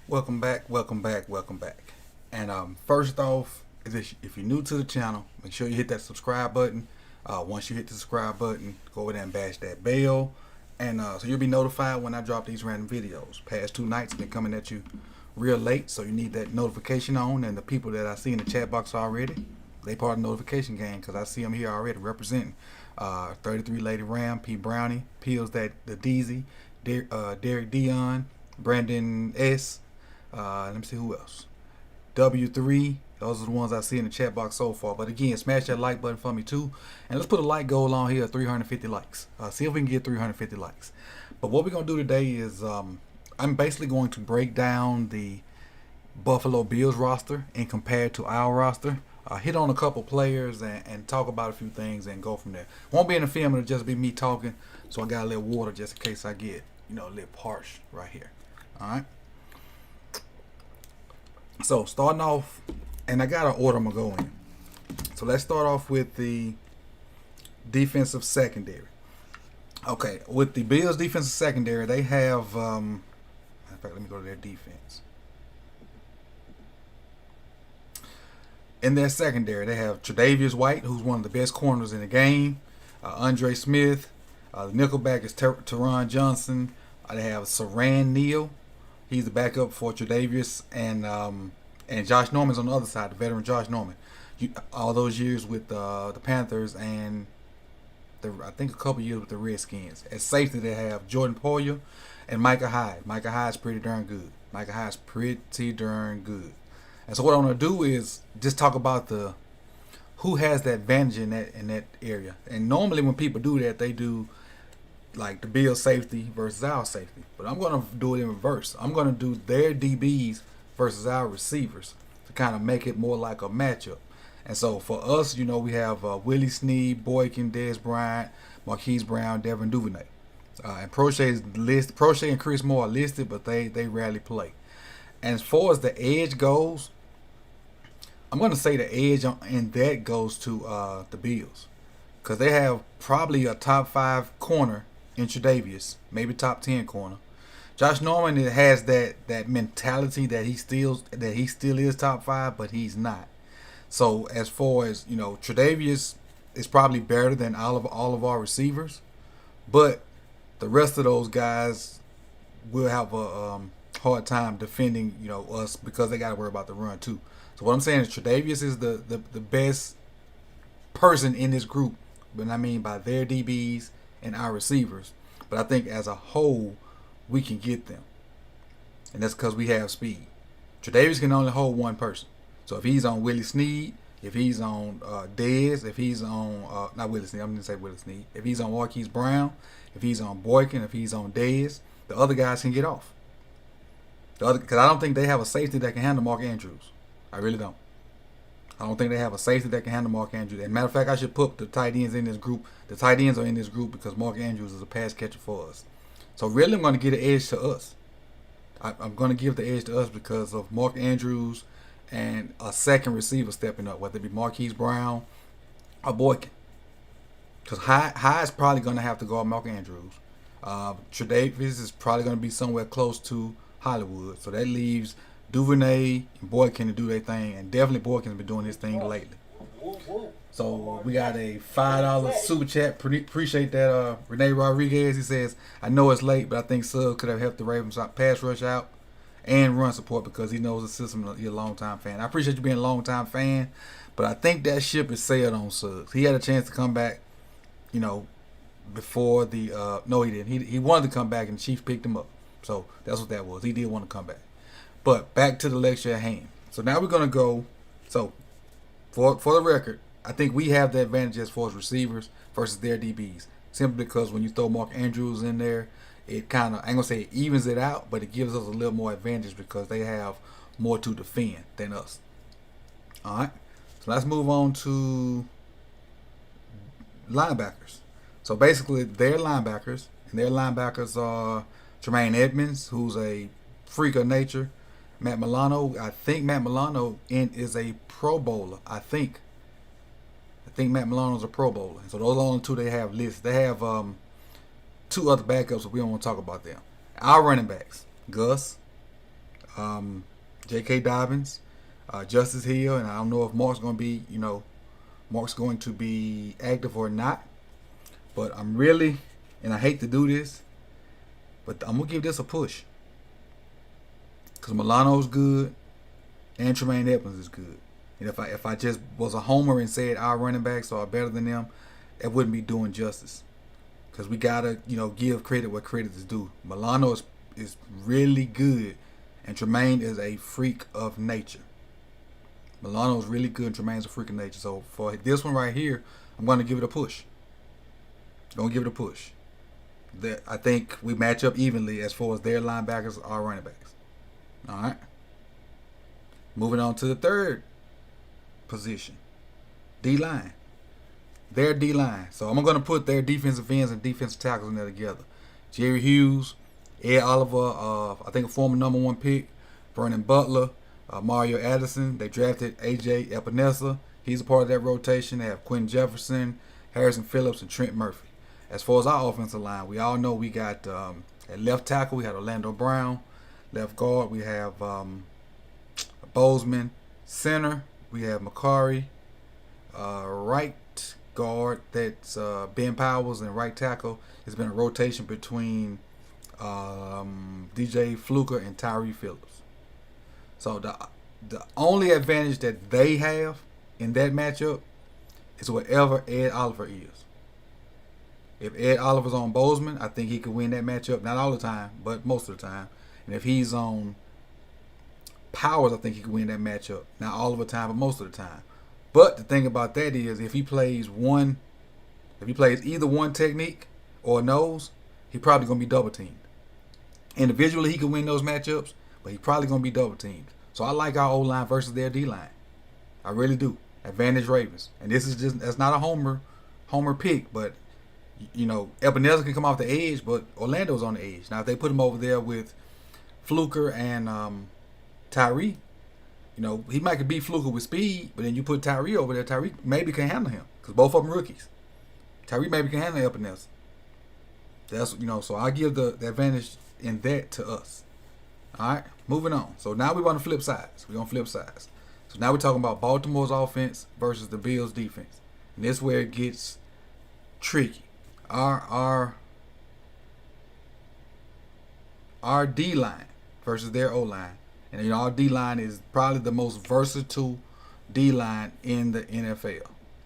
Welcome back, welcome back, welcome back. And first off, if you're new to the channel, make sure you hit that subscribe button. Once you hit the subscribe button, go over there and bash that bell. And so you'll be notified when I drop these random videos. Past 2 nights been coming at you real late, so you need that notification on. And the people that I see in the chat box already, they part of the notification gang because I see them here already representing 33 Lady Ram, P Brownie, Pills that the Deezy, Derek Dion, Brandon S. Let me see who else. W3. Those are the ones I see in the chat box so far. But again, smash that like button for me too. And let's put a like goal on here, 350 likes. See if we can get 350 likes. But what we're going to do today is I'm basically going to break down the Buffalo Bills roster and compare it to our roster. Hit on a couple players and talk about a few things and go from there. Won't be in the film, it'll just be me talking. So I got a little water just in case I get, a little parched right here. Alright. So starting off, and I got an order I'm going to go in. So let's start off with the defensive secondary. Okay, with the Bills defensive secondary, they have, in fact, let me go to their defense. In their secondary, they have Tre'Davious White, who's one of the best corners in the game. Andre Smith. The nickelback is Teron Johnson. They have Saran Neal. He's the backup for Tre'Davious, and Josh Norman's on the other side, the veteran Josh Norman. All those years with the Panthers and I think a couple years with the Redskins. At safety, they have Jordan Poyer and Micah Hyde. Micah Hyde's pretty darn good. And so what I want to do is just talk about who has the advantage in that area. And normally when people do that, they do like the Bills safety versus our safety. But I'm going to do it in reverse. I'm going to do their DBs versus our receivers to kind of make it more like a matchup. And so for us, we have Willie Snead, Boykin, Dez Bryant, Marquise Brown, Devin Duvernay. And Prochet and Chris Moore are listed, but they rarely play. And as far as the edge goes, I'm going to say the edge in that goes to the Bills. Because they have probably a top 5 corner in Tre'Davious, maybe top 10 corner. Josh Norman has that mentality that he still is top 5, but he's not. So as far as Tre'Davious is probably better than all of our receivers, but the rest of those guys will have a hard time defending us because they got to worry about the run too. So what I'm saying is Tre'Davious is the best person in this group, but I mean by their DBs and our receivers. But I think as a whole, we can get them. And that's because we have speed. Tre'Davious can only hold one person. So if he's on Willie Snead, if he's on Dez, if he's on, not Willie Snead, I'm going to say Willie Snead. If he's on Marquise Brown, if he's on Boykin, if he's on Dez, the other guys can get off. Because I don't think they have a safety that can handle Mark Andrews. I really don't. I don't think they have a safety that can handle Mark Andrews. And matter of fact, I should put the tight ends in this group. The tight ends are in this group because Mark Andrews is a pass catcher for us. So really, I'm going to get an edge to us. I'm going to give the edge to us because of Mark Andrews and a second receiver stepping up, whether it be Marquise Brown or Boykin. Because Hyde's probably going to have to guard Mark Andrews. Tre'Davious is probably going to be somewhere close to Hollywood. So that leaves Duvernay and Boykin to do their thing. And definitely Boykin's been doing his thing lately. So we got a $5 super chat. Appreciate that. Renee Rodriguez, he says, I know it's late, but I think Suggs could have helped the Ravens pass rush out and run support because he knows the system. He's a long-time fan. I appreciate you being a long-time fan, but I think that ship is sailed on Suggs. He had a chance to come back, before the no, he didn't. He wanted to come back, and the Chiefs picked him up. So that's what that was. He did want to come back. But back to the lecture at hand. So now we're going to go. So for the record, I think we have the advantage as far as receivers versus their DBs. Simply because when you throw Mark Andrews in there, it kind of, I ain't going to say it evens it out, but it gives us a little more advantage because they have more to defend than us. All right. So let's move on to linebackers. So basically, their linebackers are Tremaine Edmonds, who's a freak of nature. Matt Milano, I think Matt Milano is a Pro Bowler. I think Matt Milano's a Pro Bowler. So those are the only two they have listed. They have 2 other backups, but we don't want to talk about them. Our running backs, Gus, J.K. Dobbins, Justice Hill, and I don't know if Mark's going to be, Mark's going to be active or not. But I'm really, and I hate to do this, but I'm gonna give this a push because Milano's good and Tremaine Edmonds is good. And if I just was a homer and said our running backs are better than them, that wouldn't be doing justice. Because we gotta give credit where credit is due. Milano is really good, and Tremaine is a freak of nature. Milano is really good, and Tremaine's a freak of nature. So for this one right here, I'm gonna give it a push. Gonna give it a push. I think we match up evenly as far as their linebackers are running backs. All right. Moving on to the third position, D-line. Their D-line. So I'm going to put their defensive ends and defensive tackles in there together. Jerry Hughes, Ed Oliver, I think a former #1 pick, Vernon Butler, Mario Addison. They drafted A.J. Epinesa. He's a part of that rotation. They have Quentin Jefferson, Harrison Phillips, and Trent Murphy. As far as our offensive line, we all know we got at left tackle, we had Orlando Brown. Left guard, we have Bozeman. Center, we have McCarry. Right guard, that's Ben Powers, and right tackle, it's been a rotation between DJ Fluker and Tyree Phillips. So the only advantage that they have in that matchup is whatever Ed Oliver is. If Ed Oliver's on Bozeman, I think he could win that matchup. Not all the time, but most of the time. And if he's on Powers, I think he could win that matchup. Not all of the time, but most of the time. But the thing about that is, if he plays either one technique or nose, he's probably going to be double teamed. Individually, he can win those matchups, but he's probably going to be double teamed. So I like our O-line versus their D-line. I really do. Advantage Ravens. And that's not a homer pick, but Ebenezer can come off the edge, but Orlando's on the edge. Now, if they put him over there with Fluker and Tyree, he might could beat Fluker with speed, but then you put Tyree over there. Tyree maybe can handle him because both of them rookies. Tyree maybe can handle Ebenezer. That's so I give the advantage in that to us. All right, moving on. So now we're on the flip sides. We're on flip sides. So now we're talking about Baltimore's offense versus the Bills' defense, and this is where it gets tricky. Our D-line versus their O-line. And our D-line is probably the most versatile D-line in the NFL.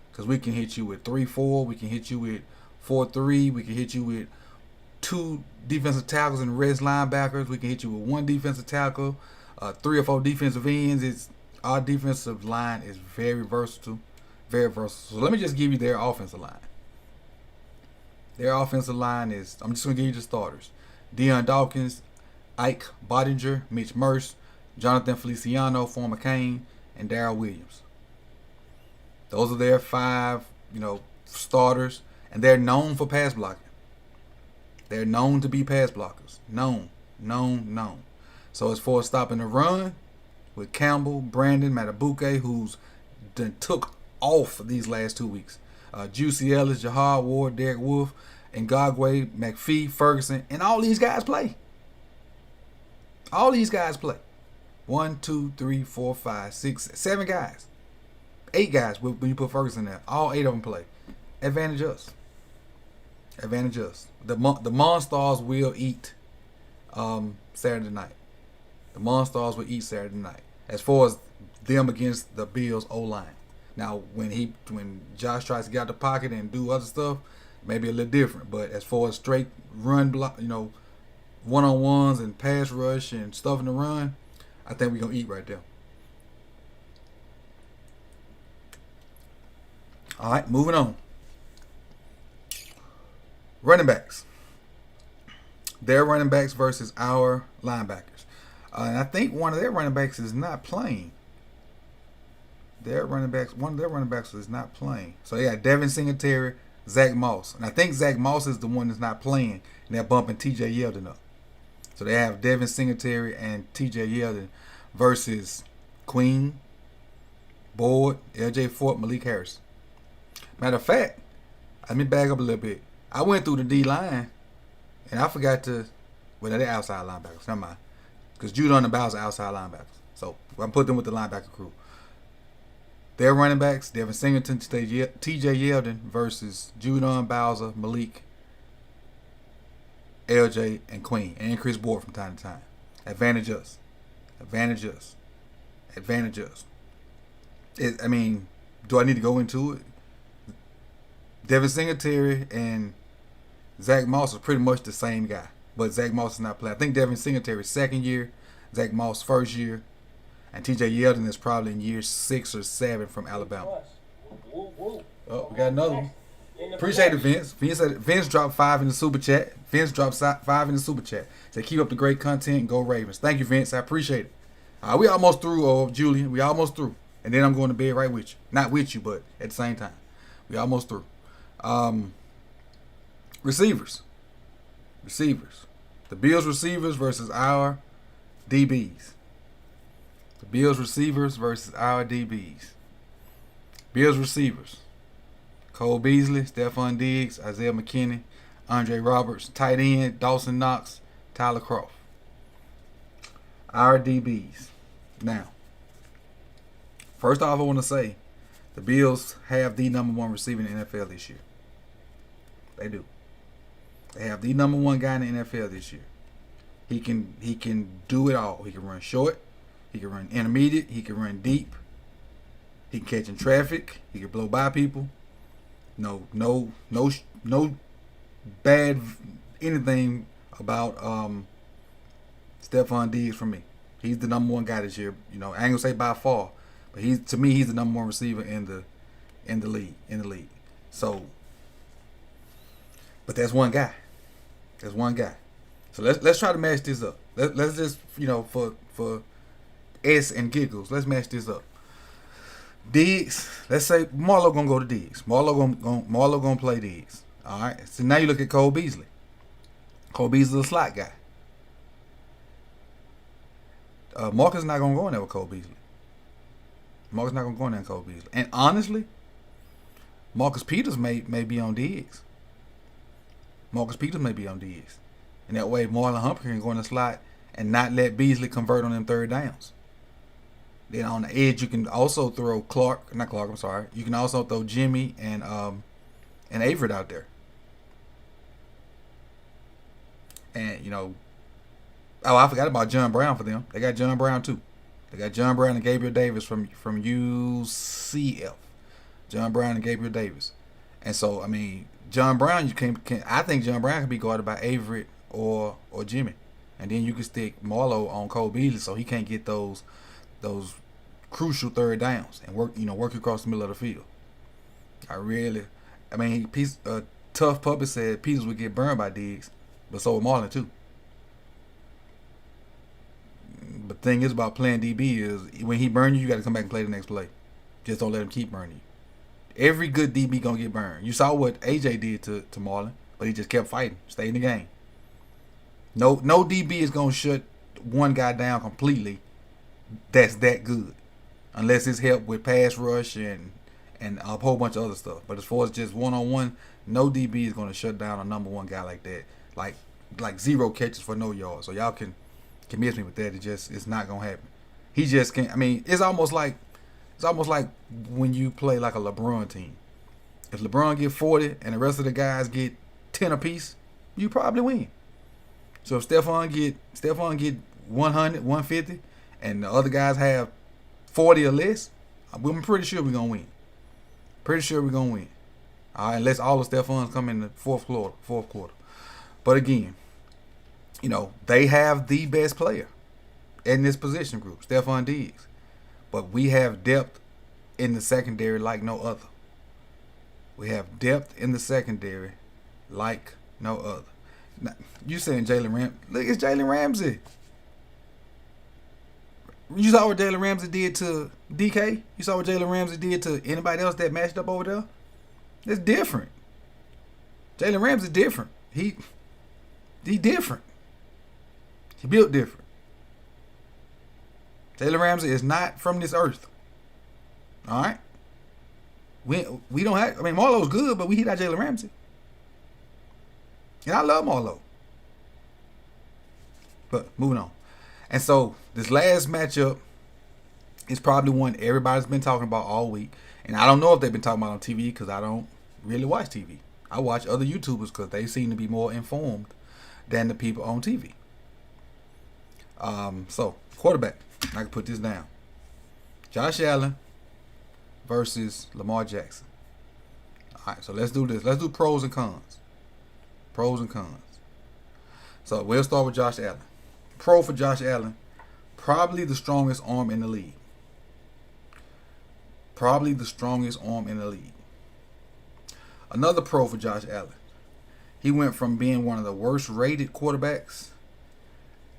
Because we can hit you with 3-4, we can hit you with 4-3, we can hit you with 2 defensive tackles and rest linebackers, we can hit you with 1 defensive tackle, 3 or 4 defensive ends. Our defensive line is very versatile. Very versatile. So let me just give you their offensive line. Their offensive line is, I'm just going to give you the starters. Deion Dawkins, Ike Bottinger, Mitch Merce, Jonathan Feliciano, former Kane, and Darrell Williams. Those are their 5, starters, and they're known for pass blocking. They're known to be pass blockers. Known. So as far as stopping the run, with Campbell, Brandon, Matabuke, who's done took off these last 2 weeks. Juicy Ellis, Jahar Ward, Derek Wolf, Ngagwe, McPhee, Ferguson, and all these guys play. 1, 2, 3, 4, 5, 6, 7 guys. 8 guys when you put Ferguson there. All 8 of them play. Advantage us. The Monstars will eat Saturday night. The Monstars will eat Saturday night. As far as them against the Bills O-line. Now, when Josh tries to get out the pocket and do other stuff, maybe a little different. But as far as straight run block, one-on-ones and pass rush and stuff in the run, I think we're going to eat right there. All right, moving on. Running backs. Their running backs versus our linebackers. And I think one of their running backs is not playing. One of their running backs is not playing. So they got Devin Singletary, Zach Moss. And I think Zach Moss is the one that's not playing. And they're bumping TJ Yeldon up. So they have Devin Singletary and TJ Yeldon versus Queen, Boyd, LJ Fort, Malik Harris. Matter of fact, let me back up a little bit. I went through the D-line, and I forgot to... Well, they're outside linebackers. Never mind. because Judon and Bowser are outside linebackers. So I'm putting them with the linebacker crew. Their running backs, Devin Singleton, T.J. Yeldon versus Judon, Bowser, Malik, LJ, and Queen, and Chris Board from time to time. Advantage us. Advantage us. Advantage us. I mean, do I need to go into it? Devin Singletary and Zach Moss are pretty much the same guy, but Zach Moss is not playing. I think Devin Singletary's second year, Zach Moss first year, and T.J. Yeldon is probably in year 6 or 7 from Alabama. Oh, we got another one. Appreciate it, Vince. Vince dropped 5 in the super chat. Vince dropped 5 in the super chat. Said keep up the great content and go Ravens. Thank you, Vince. I appreciate it. We almost through, Julian. We almost through. And then I'm going to bed right with you. Not with you, but at the same time. We almost through. Receivers. The Bills receivers versus our DBs. The Bills receivers versus our DBs. Bills receivers. Cole Beasley, Stephon Diggs, Isaiah McKinney, Andre Roberts, tight end, Dawson Knox, Tyler Croft. Our DBs. Now, first off, I want to say the Bills have the number 1 receiver in the NFL this year. They do. They have the number 1 guy in the NFL this year. He can do it all. He can run short. He can run intermediate. He can run deep. He can catch in traffic. He can blow by people. No bad anything about Stephon Diggs for me. He's the number 1 guy this year. I ain't gonna say by far, but to me he's the number 1 receiver in the league. So, but that's one guy. So let's try to match this up. Let's just for S and giggles, let's match this up. Diggs, let's say Marlo gonna go to Diggs. Marlo gonna play Diggs. All right. So now you look at Cole Beasley. Cole Beasley's a slot guy. Marcus not gonna go in there with Cole Beasley. And honestly, Marcus Peters may be on Diggs. And that way Marlon Humphrey can go in the slot and not let Beasley convert on them third downs. Then on the edge, you can also throw You can also throw Jimmy and Averett out there. And I forgot about John Brown for them. They got John Brown too. They got John Brown and Gabriel Davis from UCF. John Brown and Gabriel Davis. And so I mean, John Brown, I think John Brown can be guarded by Averett or Jimmy, and then you can stick Marlo on Cole Beasley so he can't get those crucial third downs and work across the middle of the field. Tough Puppet said Peters would get burned by Diggs, but so would Marlon too. But the thing is about playing DB is when he burns you got to come back and play the next play. Just don't let him keep burning you. Every good DB gonna get burned. You saw what AJ did to Marlon, but he just kept fighting, stayed in the game. No DB is gonna shut one guy down completely. That's that good, unless it's helped with pass rush and a whole bunch of other stuff. But as far as just 1-on-1, no DB is gonna shut down a number 1 guy like that. Like 0 catches for no yards. So y'all can miss me with that. It's not gonna happen. He just can't. I mean, it's almost like when you play like a LeBron team. If LeBron get 40 and the rest of the guys get 10 apiece, you probably win. So if Stephon get 100, 150, and the other guys have 40 or less, I'm pretty sure we're gonna win. All right, unless all the Stephons come in the fourth quarter. But again, they have the best player in this position group, Stephon Diggs. But we have depth in the secondary like no other. Now, you saying Jalen Ramsey? Look, it's Jalen Ramsey. You saw what Jalen Ramsey did to DK? You saw what Jalen Ramsey did to anybody else that matched up over there? It's different. Jalen Ramsey different. He different. He built different. Jalen Ramsey is not from this earth. All right? We don't have... Marlo's good, but we got Jalen Ramsey. And I love Marlo. But moving on. And so this last matchup is probably one everybody's been talking about all week. And I don't know if they've been talking about on TV because I don't really watch TV. I watch other YouTubers because they seem to be more informed than the people on TV. So, quarterback. I can put this down. Josh Allen versus Lamar Jackson. All right, so let's do this. Let's do pros and cons. Pros and cons. So, we'll start with Josh Allen. Pro for Josh Allen. Probably the strongest arm in the league. Probably the strongest arm in the league. Another pro for Josh Allen. He went from being one of the worst rated quarterbacks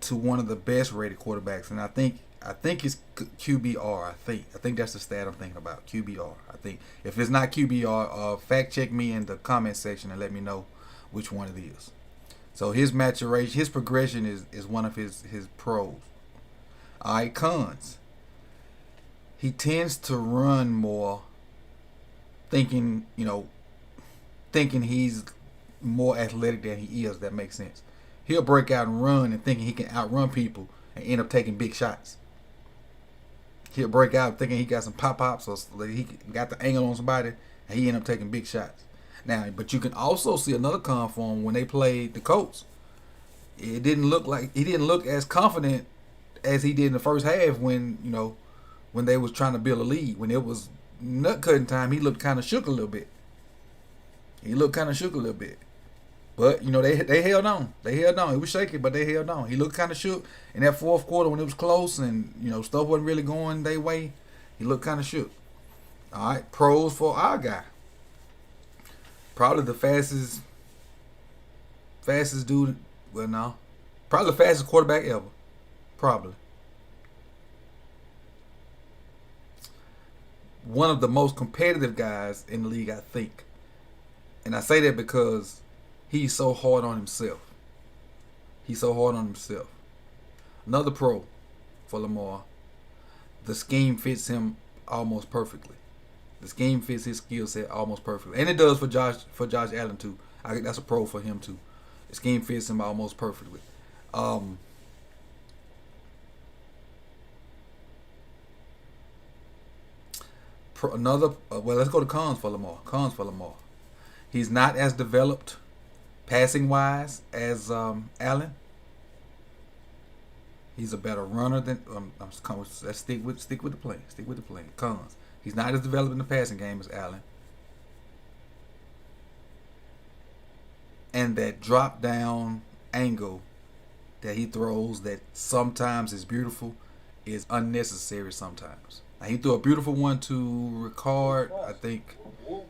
to one of the best rated quarterbacks, and I think it's QBR. I think that's the stat I'm thinking about. QBR. I think if it's not QBR, fact check me in the comment section and let me know which one it is. So his maturation, his progression is one of his pros. All right, cons. He tends to run more, thinking he's more athletic than he is. That makes sense. He'll break out and run and thinking he can outrun people and end up taking big shots. He'll break out thinking he got some pop-pops or he got the angle on somebody and he end up taking big shots. Now, but you can also see another con for him when they played the Colts. It didn't look like he didn't look as confident as he did in the first half when they was trying to build a lead. When it was nut cutting time, he looked kind of shook a little bit. But, they held on. It was shaky, but they held on. He looked kind of shook. In that fourth quarter when it was close and, stuff wasn't really going their way, he looked kind of shook. All right, pros for our guy. Probably the fastest dude. Well, no. Probably the fastest quarterback ever. Probably. One of the most competitive guys in the league, I think. And I say that because he's so hard on himself. Another pro for Lamar. The scheme fits him almost perfectly. The scheme fits his skill set almost perfectly. And it does for Josh Allen too. I think that's a pro for him too. The scheme fits him almost perfectly. Let's go to cons for Lamar. He's not as developed passing wise as Allen. He's a better runner than let's stick with the plan. Cons. He's not as developed in the passing game as Allen. And that drop down angle that he throws that sometimes is beautiful is unnecessary sometimes. Now, he threw a beautiful one to Ricard, I think. We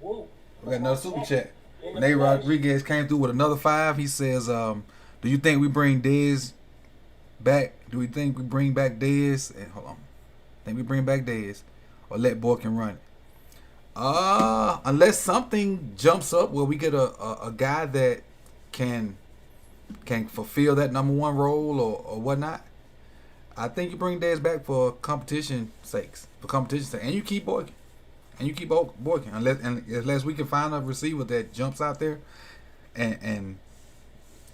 got another super chat. Nate Rodriguez came through with another 5. He says, do you think we bring Dez back? Do we think we bring back Dez? And hold on. Think we bring back Dez or let Boykin run it? Unless something jumps up where we get a guy that can fulfill that number 1 role or whatnot, I think you bring Dez back for competition's sake. And you keep Boykin. Unless we can find a receiver that jumps out there and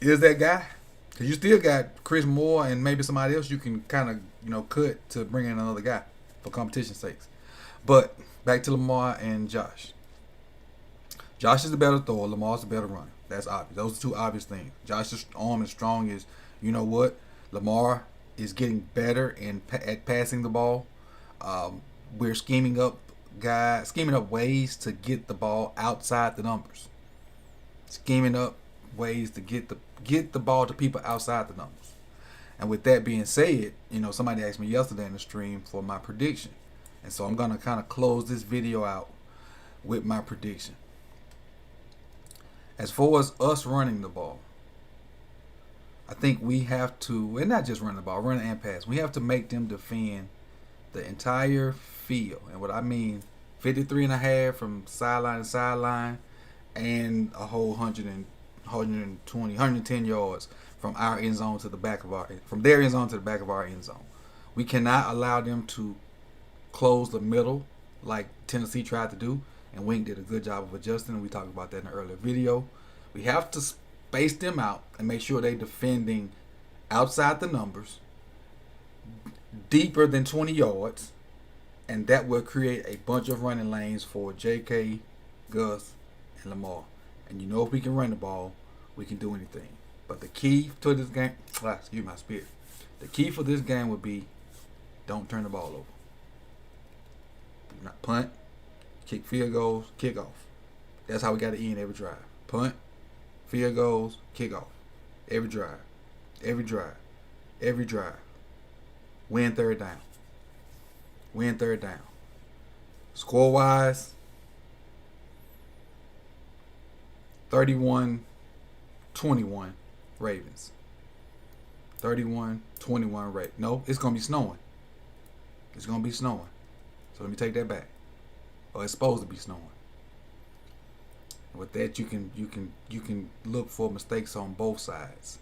is that guy. Because you still got Chris Moore and maybe somebody else you can kind of, cut to bring in another guy for competition's sake. But back to Lamar and Josh. Josh is the better thrower. Lamar's the better runner. That's obvious. Those are 2 obvious things. Josh's arm is strong as, you know what? Lamar is getting better at passing the ball. We're scheming up ways to get the ball outside the numbers. Scheming up ways to get the ball to people outside the numbers. And with that being said, somebody asked me yesterday in the stream for my prediction. And so I'm going to kind of close this video out with my prediction. As far as us running the ball, I think we have to, and not just run the ball, run and pass. We have to make them defend the entire field. And what I mean, 53.5 from sideline to sideline and a whole 110 yards from our end zone to the back of from their end zone to the back of our end zone. We cannot allow them to close the middle like Tennessee tried to do, and Wink did a good job of adjusting. We talked about that in an earlier video. We have to space them out and make sure they're defending outside the numbers deeper than 20 yards, and that will create a bunch of running lanes for J.K., Gus, and Lamar. And you know, if we can run the ball, we can do anything. But the key to this game, excuse my spit. The key for this game would be don't turn the ball over. Not punt, kick field goals, kick off. That's how we got to end every drive. Punt, field goals, kick off. Every drive. Every drive. Every drive. Win third down. Win third down. Score wise, 31-21 Ravens. 31-21 Ravens. No, it's going to be snowing. It's going to be snowing. So let me take that back. Or it's supposed to be snowing. With that, you can look for mistakes on both sides.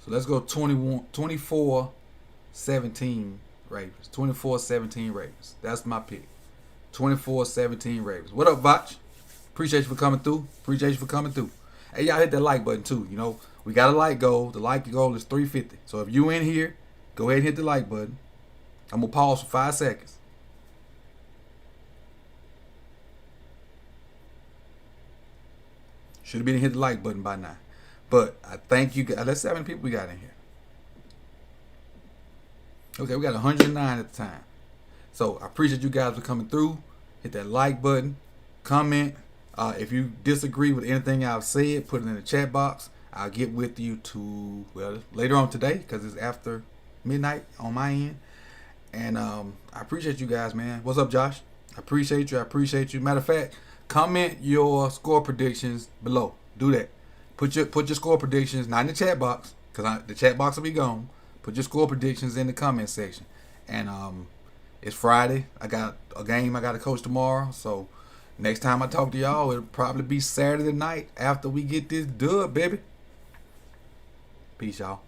So let's go 24-17 Ravens. 24-17 Ravens. That's my pick. 24-17 Ravens. What up, Vach? Appreciate you for coming through. Hey, y'all hit that like button too. You know, we got a like goal. The like goal is 350. So if you in here, go ahead and hit the like button. I'm going to pause for 5 seconds. Should have been hit the like button by now. But I thank you guys. Let's see how many people we got in here. Okay, we got 109 at the time. So I appreciate you guys for coming through. Hit that like button. Comment. If you disagree with anything I've said, put it in the chat box. I'll get with you later on today because it's after midnight on my end. And I appreciate you guys, man. What's up, Josh? I appreciate you. Matter of fact, comment your score predictions below. Do that. Put your score predictions, not in the chat box, because the chat box will be gone. Put your score predictions in the comment section. And it's Friday. I got a game I got to coach tomorrow. So next time I talk to y'all, it'll probably be Saturday night after we get this dub, baby. Peace, y'all.